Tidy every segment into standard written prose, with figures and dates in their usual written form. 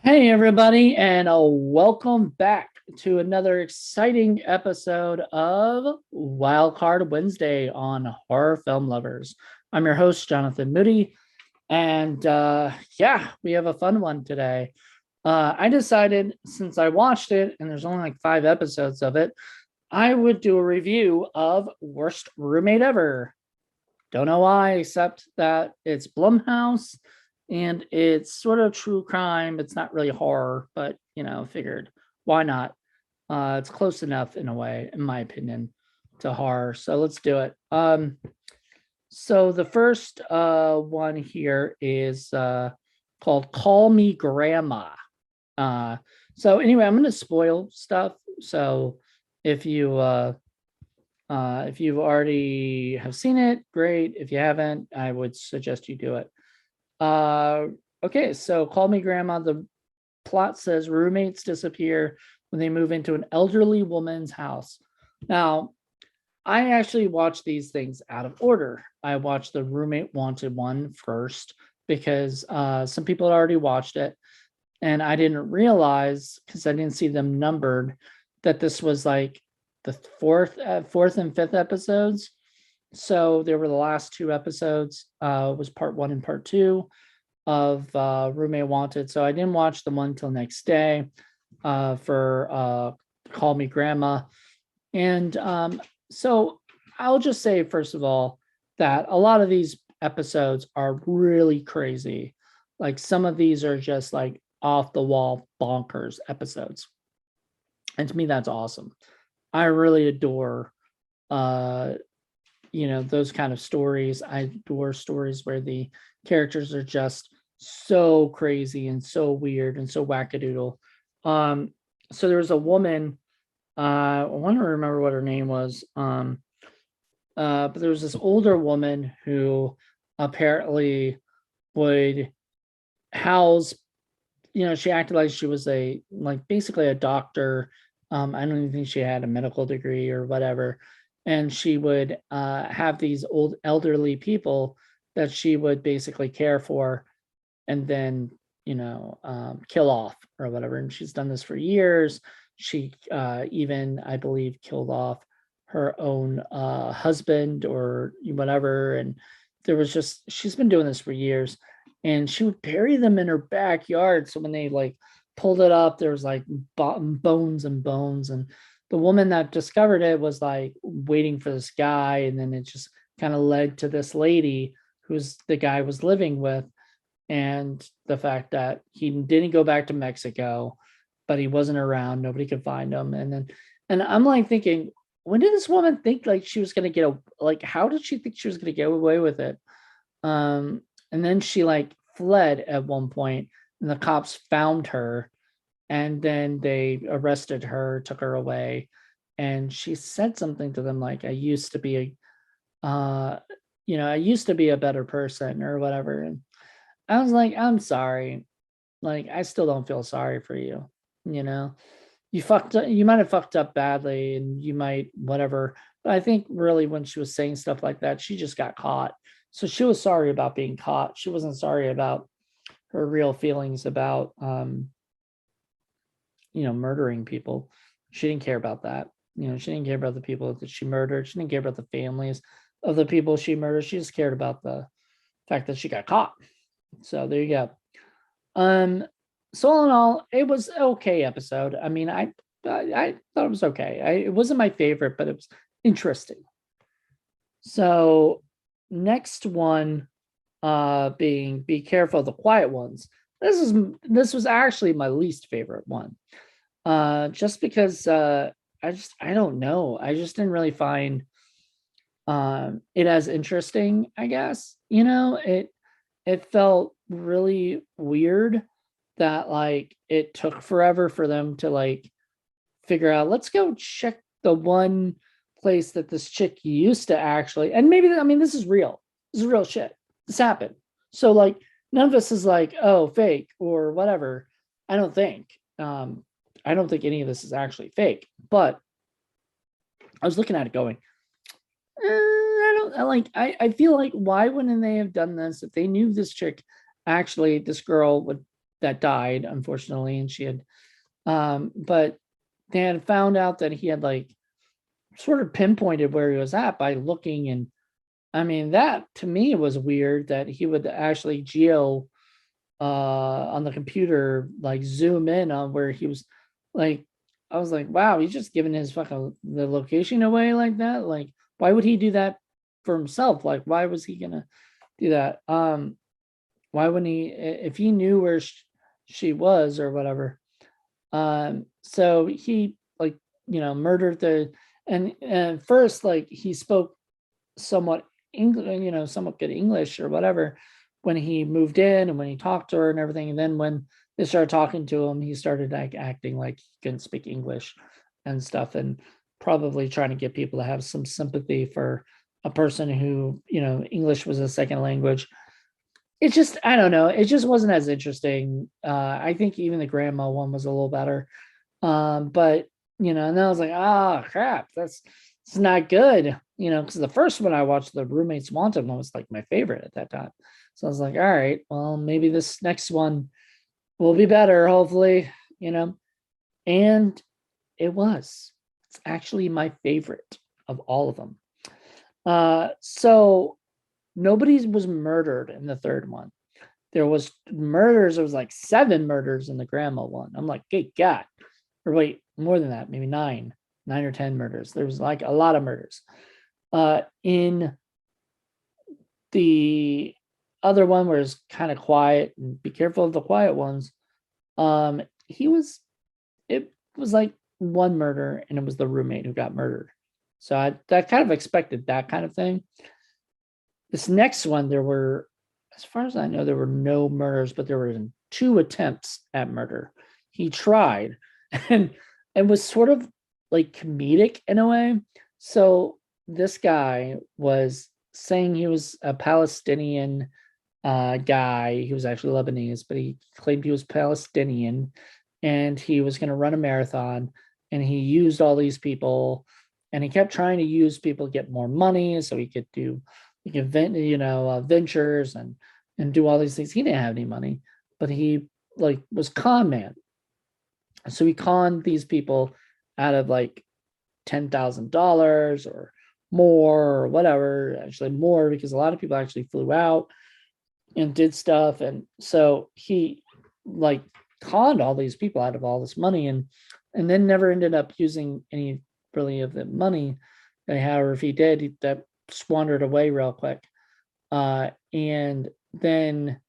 Hey, everybody, and welcome back to another exciting episode of Wildcard Wednesday on Horror Film Lovers. I'm your host, Jonathan Moody, and yeah, we have a fun one today. I decided since I watched it, and there's only like 5 episodes of it, I would do a review of Worst Roommate Ever. Don't know why, except that it's Blumhouse and it's sort of true crime. It's not really horror, but figured why not? It's close enough in a way, in my opinion, to horror. So let's do it. So the first one here is called Call Me Grandma. Uh, so anyway, I'm gonna spoil stuff. So if you if you've already have seen it, great. If you haven't, I would suggest you do it. Uh, okay, so Call Me Grandma. The plot says roommates disappear when they move into an elderly woman's house. Now, I actually watched these things out of order. I watched the Roommate Wanted one first because some people had already watched it, and I didn't realize because I didn't see them numbered that this was like the fourth and fifth episodes. So there were the last 2 episodes. Was part one and part two of Roommate Wanted. So I didn't watch the one till next day for Call Me Grandma. And so I'll just say, first of all, that a lot of these episodes are really crazy. Like some of these are just like off the wall bonkers episodes. And to me, that's awesome. I really adore uh those kind of stories. I adore stories where the characters are just so crazy and so weird and so wackadoodle. So there was a woman, I want to remember what her name was. But there was this older woman who apparently would house, she acted like she was basically a doctor. I don't even think she had a medical degree or whatever. And she would have these old elderly people that she would basically care for and then, kill off or whatever. And she's done this for years. She even, I believe, killed off her own husband or whatever. And she's been doing this for years, and she would bury them in her backyard. So when they like pulled it up, there was like bones and bones. And the woman that discovered it was like waiting for this guy, and then it just kind of led to this lady who's the guy was living with, and the fact that he didn't go back to Mexico, but he wasn't around, nobody could find him. And I'm like thinking, when did this woman think like she was gonna how did she think she was gonna get away with it? um and then she like fled at one point, and the cops found her, and then they arrested her, took her away, and she said something to them like, I used to be a better person or whatever. And I was like, I'm sorry. Like, I still don't feel sorry for you. You know, you fucked up, you might have fucked up badly and you might whatever. But I think really when she was saying stuff like that, she just got caught. So she was sorry about being caught. She wasn't sorry about her real feelings about murdering people. She didn't care about that. She didn't care about the people that she murdered. She didn't care about the families of the people she murdered. She just cared about the fact that she got caught. So there you go. Um, so all in all, it was an okay episode. I mean, I thought it was okay. It wasn't my favorite, but it was interesting. So next one, being Be Careful of the Quiet Ones. This was actually my least favorite one. Just because I don't know. I just didn't really find it as interesting, I guess. It felt really weird that like it took forever for them to like figure out, let's go check the one place that this chick used to actually, and maybe, I mean, this is real. This is real shit. This happened. So like none of us is like, oh, fake or whatever. I don't think. I don't think any of this is actually fake. But I was looking at it going, I don't I like. I feel like, why wouldn't they have done this if they knew this chick, actually, this girl would that died, unfortunately, and she had but they had found out that he had like sort of pinpointed where he was at by looking. And I mean, that to me was weird that he would actually geo on the computer, like zoom in on where he was. Like, I was like, wow, he's just giving his fucking the location away like that. Like, why would he do that for himself? Like, why was he gonna do that? Why wouldn't he, if he knew where she was or whatever? So he, like, murdered and first, like, he spoke somewhat English, somewhat good English or whatever when he moved in and when he talked to her and everything. And then when they started talking to him, he started like acting like he couldn't speak English and stuff, and probably trying to get people to have some sympathy for a person who, English was a second language. It just, I don't know, it just wasn't as interesting. I think even the grandma one was a little better. But and then I was like, crap, it's not good, because the first one I watched, the Roommates Wanted one, was like my favorite at that time. So I was like, all right, well, maybe this next one will be better, hopefully, and it's actually my favorite of all of them. So nobody was murdered in the third one. There was murders. There was like 7 murders in the grandma one. I'm like, good God. Or wait, more than that, maybe 9 or 10 murders. There was like a lot of murders. In the other one where it's kind of quiet, and be careful of the quiet ones. It was like 1 murder, and it was the roommate who got murdered. So I kind of expected that kind of thing. This next one, there were, as far as I know, there were no murders, but there were 2 attempts at murder. He tried and was sort of like comedic in a way. So this guy was saying he was a Palestinian guy. He was actually Lebanese, but he claimed he was Palestinian, and he was going to run a marathon, and he used all these people, and he kept trying to use people to get more money so he could ventures and do all these things. He didn't have any money, but he like was con man. So he conned these people out of like $10,000 or more or whatever. Actually more, because a lot of people actually flew out and did stuff. And so he like conned all these people out of all this money, and then never ended up using any really of the money they had, or if he did, that squandered away real quick. And then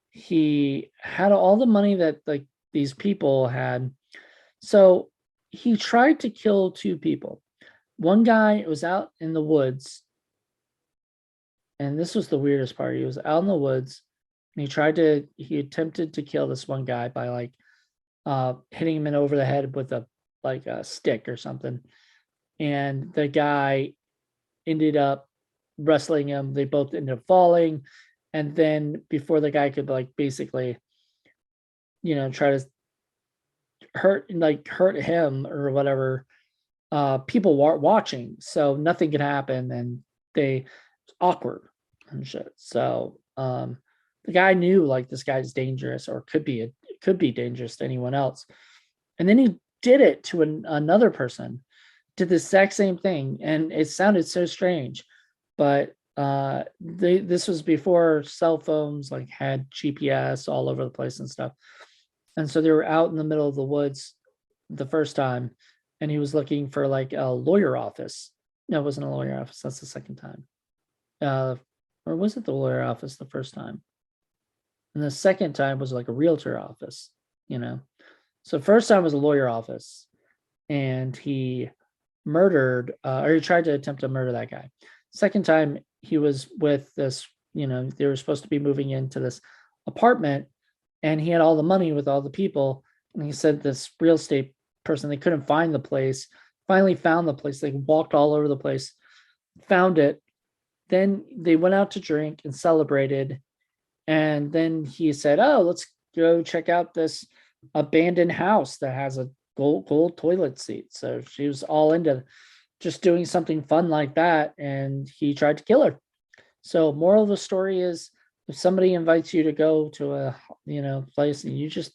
he had all the money that like these people had. So he tried to kill 2 people. One guy was out in the woods, and this was the weirdest part. He was out in the woods, and he attempted to kill this one guy by like hitting him over the head with a stick or something. And the guy ended up wrestling him. They both ended up falling. And then before the guy could like basically, try to hurt him or whatever, people were watching, so nothing could happen, and it's awkward and shit. So the guy knew like this guy's dangerous, or could be dangerous to anyone else. And then he did it to another person, did the exact same thing, and it sounded so strange. But this was before cell phones like had GPS all over the place and stuff. And so they were out in the middle of the woods the first time, and he was looking for like a lawyer office. No, it wasn't a lawyer office. That's the second time. Or was it the lawyer office the first time? And the second time was like a realtor office, So first time was a lawyer office, and he murdered, or he tried to attempt to murder that guy. Second time, he was with this, they were supposed to be moving into this apartment, and he had all the money with all the people. And he said this real estate person, they couldn't find the place, finally found the place. They walked all over the place, found it. Then they went out to drink and celebrated. And then he said, oh, let's go check out this abandoned house that has a gold toilet seat. So she was all into just doing something fun like that, and he tried to kill her. So moral of the story is, if somebody invites you to go to a place and you just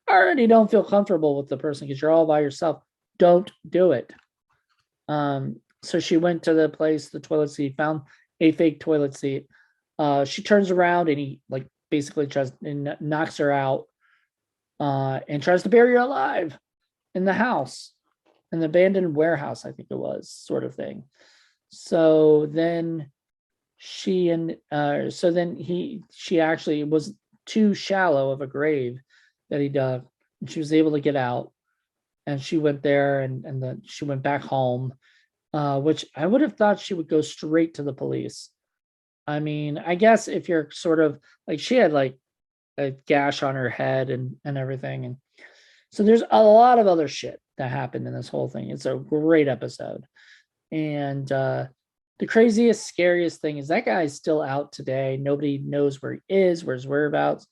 already don't feel comfortable with the person because you're all by yourself, don't do it. So she went to the place, the toilet seat, found a fake toilet seat. She turns around and he like basically just knocks her out, and tries to bury her alive in the house, in the abandoned warehouse, I think it was, sort of thing. So then she actually was too shallow of a grave that he dug, and she was able to get out, and she went there, and then she went back home, which I would have thought she would go straight to the police. I mean, I guess if you're sort of like, she had like a gash on her head and everything, and so there's a lot of other shit that happened in this whole thing. It's a great episode, and the craziest, scariest thing is that guy is still out today. Nobody knows where he is, where's whereabouts.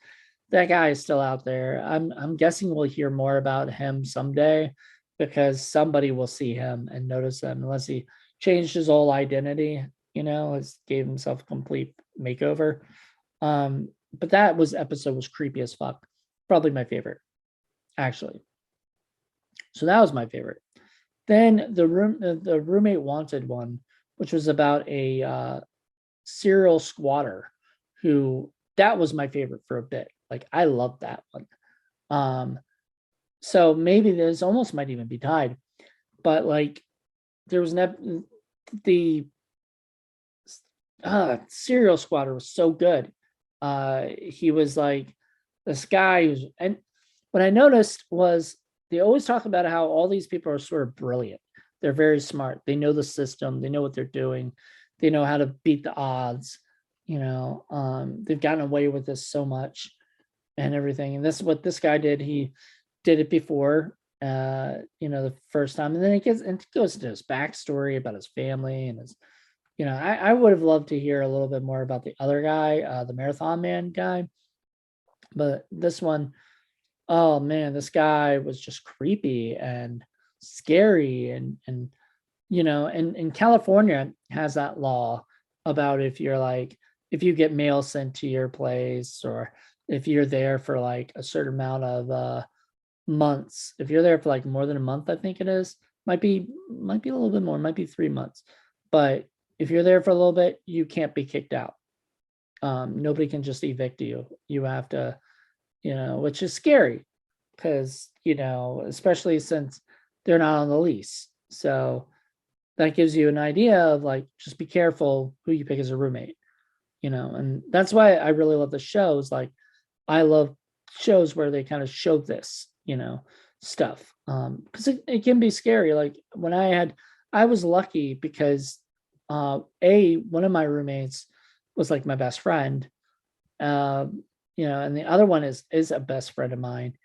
That guy is still out there. I'm guessing we'll hear more about him someday, because somebody will see him and notice him, unless he changed his whole identity, has gave himself a complete makeover. But that episode was creepy as fuck. Probably my favorite, actually. So that was my favorite. Then the roommate wanted one, which was about a serial squatter, that was my favorite for a bit. Like, I loved that one. So maybe this almost might even be tied, but like, there was the serial squatter was so good. He was like this guy who's, and what I noticed was they always talk about how all these people are sort of brilliant. They're very smart. They know the system. They know what they're doing. They know how to beat the odds. They've gotten away with this so much and everything. And this is what this guy did. He did it before, the first time. And then it goes into his backstory about his family and his, I would have loved to hear a little bit more about the other guy, the Marathon Man guy. But this one, oh man, this guy was just creepy and scary, and California has that law about if you get mail sent to your place, or if you're there for like a certain amount of months, if you're there for like more than a month, I think it is, might be a little bit more, might be 3 months, but if you're there for a little bit, you can't be kicked out. Nobody can just evict you. You have to, which is scary, because especially since they're not on the lease. So that gives you an idea of like, just be careful who you pick as a roommate, and that's why I really love the shows. Like, I love shows where they kind of show this, stuff. Because it can be scary. Like, when I was lucky because one of my roommates was like my best friend, and the other one is a best friend of mine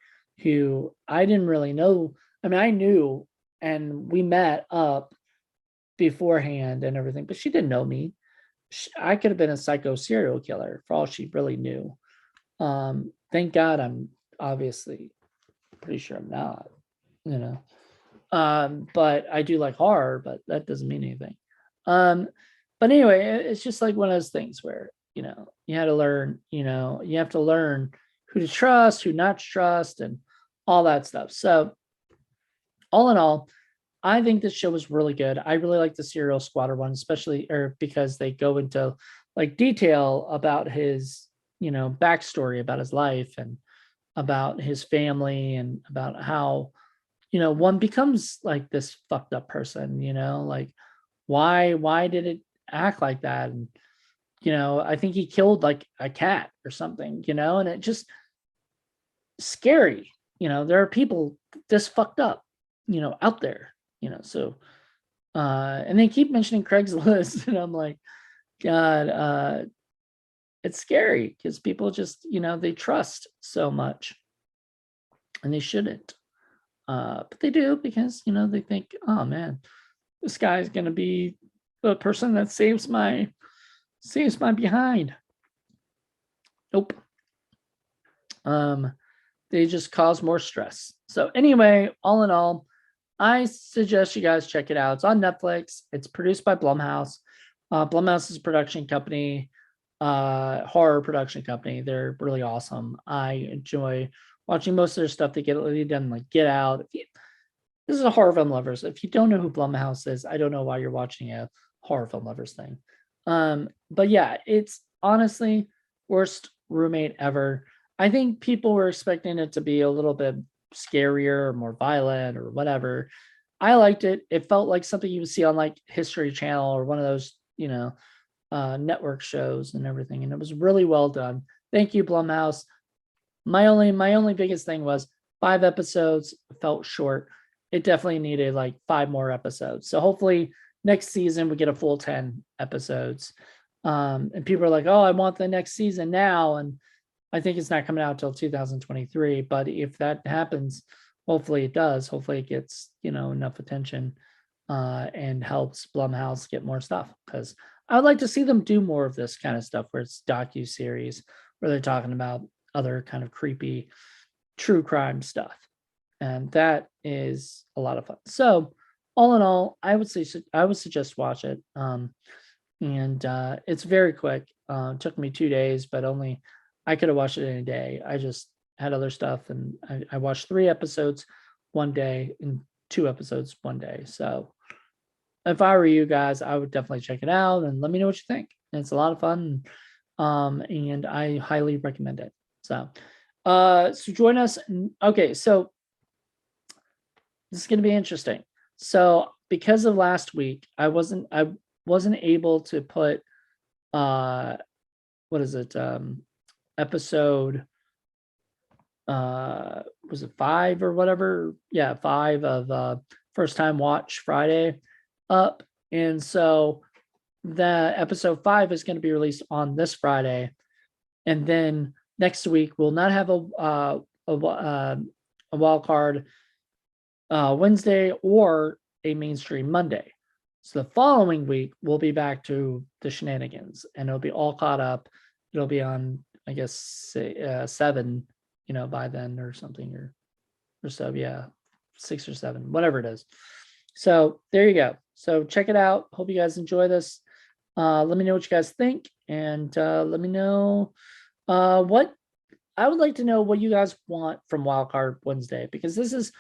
who I didn't really know. I mean, I knew, and we met up beforehand and everything, but she didn't know me. I could have been a psycho serial killer for all she really knew. Thank God I'm obviously pretty sure I'm not, but I do like horror, but that doesn't mean anything. But anyway, it's just like one of those things where, you had to learn, you have to learn who to trust, who not to trust, and all that stuff. So all in all, I think this show was really good. I really like the serial squatter one, especially because they go into like detail about his, backstory about his life and about his family, and about how, one becomes like this fucked up person, like why did it act like that? And, I think he killed like a cat or something, and it just scary. There are people this fucked up, out there, so and they keep mentioning Craigslist and I'm like, God, it's scary because people just, they trust so much, and they shouldn't. But they do, because, they think, oh man, this guy's going to be the person that saves my behind. Nope. They just cause more stress. So anyway, all in all, I suggest you guys check it out. It's on Netflix. It's produced by Blumhouse. Blumhouse is a production company. horror production company. They're really awesome. I enjoy watching most of their stuff. They get done like Get Out. This is a horror film lovers. If you don't know who Blumhouse is, I don't know why you're watching a horror film lovers thing. But yeah, it's honestly worst roommate ever. I think people were expecting it to be a little bit scarier or more violent or whatever. I liked it. It felt like something you would see on like History Channel or one of those, network shows and everything. And it was really well done. Thank you, Blumhouse. My only biggest thing was 5 episodes felt short. It definitely needed like 5 more episodes. So hopefully next season we get a full 10 episodes. And people are like, oh, I want the next season now. And I think it's not coming out till 2023. But if that happens, hopefully it does. Hopefully it gets, enough attention and helps Blumhouse get more stuff. Because I would like to see them do more of this kind of stuff where it's docu-series, where they're talking about other kind of creepy true crime stuff. And that is a lot of fun. So all in all, I would suggest watch it. And it's very quick. It took me 2 days, but I could have watched it in a day. I just had other stuff, and I watched 3 episodes one day and 2 episodes one day. So if I were you guys, I would definitely check it out and let me know what you think. It's a lot of fun. And I highly recommend it. So join us. Okay, so this is going to be interesting. So because of last week, I wasn't able to put what is it? Episode was it 5 or whatever? Yeah, 5 of First Time Watch Friday up. And so the episode 5 is going to be released on this Friday. And then next week we'll not have a wild card Wednesday or a mainstream Monday. So the following week we'll be back to the shenanigans, and it'll be all caught up. It'll be on, I guess, 7, by then or something, or so. Yeah, 6 or 7, whatever it is. So there you go. So check it out. Hope you guys enjoy this. Let me know what you guys think, and let me know what I would like to know what you guys want from Wildcard Wednesday, because this is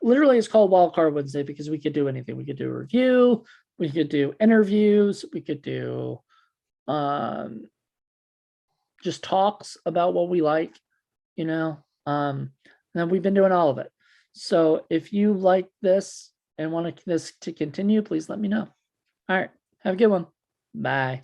literally, it's called Wildcard Wednesday because we could do anything. We could do a review, we could do interviews, we could do just talks about what we like, and we've been doing all of it. So if you like this and want this to continue, please let me know. All right, have a good one. Bye.